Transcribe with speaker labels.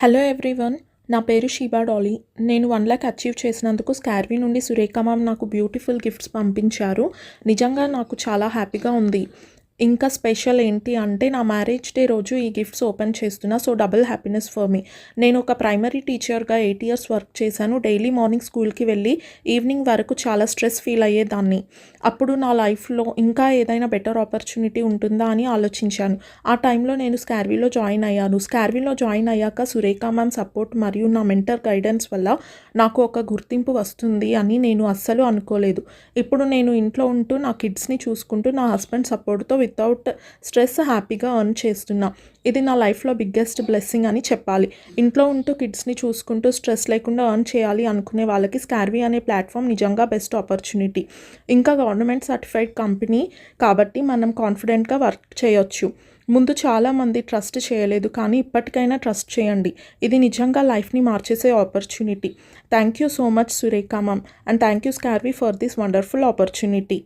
Speaker 1: Hello everyone. నా పేరు Sheba Dolly. నేను 1,00,000 అచీవ్ చేసినందుకు స్కార్వీ నుండి సురేఖ మ్యామ్ నాకు బ్యూటిఫుల్ గిఫ్ట్స్ పంపించారు. నిజంగా నాకు చాలా హ్యాపీగా ఉంది. ఇంకా స్పెషల్ ఏంటి అంటే నా మ్యారేజ్ డే రోజు ఈ గిఫ్ట్స్ ఓపెన్ చేస్తున్నా. So double happiness for me. నేను ఒక ప్రైమరీ టీచర్గా 8 ఇయర్స్ వర్క్ చేశాను. డైలీ మార్నింగ్ స్కూల్కి వెళ్ళి ఈవినింగ్ వరకు చాలా స్ట్రెస్ ఫీల్ అయ్యేదాన్ని. అప్పుడు నా లైఫ్లో ఇంకా ఏదైనా బెటర్ ఆపర్చునిటీ ఉంటుందా అని ఆలోచించాను. ఆ టైంలో నేను స్కార్వీలో జాయిన్ అయ్యాను. స్కార్వీలో జాయిన్ అయ్యాక సురేఖ మ్యామ్ సపోర్ట్ మరియు నా మెంటర్ గైడెన్స్ వల్ల నాకు ఒక గుర్తింపు వస్తుంది అని నేను అస్సలు అనుకోలేదు. ఇప్పుడు నేను ఇంట్లో ఉంటూ నా కిడ్స్ని చూసుకుంటూ నా హస్బెండ్ సపోర్ట్తో వితౌట్ స్ట్రెస్ హ్యాపీగా ఎర్న్ చేస్తున్నా. ఇది నా లైఫ్లో బిగ్గెస్ట్ బ్లెస్సింగ్ అని చెప్పాలి. ఇంట్లో ఉంటూ కిడ్స్ని చూసుకుంటూ స్ట్రెస్ లేకుండా ఎర్న్ చేయాలి అనుకునే వాళ్ళకి స్కార్వీ అనే ప్లాట్ఫామ్ నిజంగా బెస్ట్ ఆపర్చునిటీ. ఇంకా గవర్నమెంట్ సర్టిఫైడ్ కంపెనీ కాబట్టి మనం కాన్ఫిడెంట్గా వర్క్ చేయొచ్చు. ముందు చాలామంది ట్రస్ట్ చేయలేదు, కానీ ఇప్పటికైనా ట్రస్ట్ చేయండి. ఇది నిజంగా లైఫ్ని మార్చేసే opportunity. Thank you so much Surekha ma'am, and thank you Scarvi for this wonderful opportunity.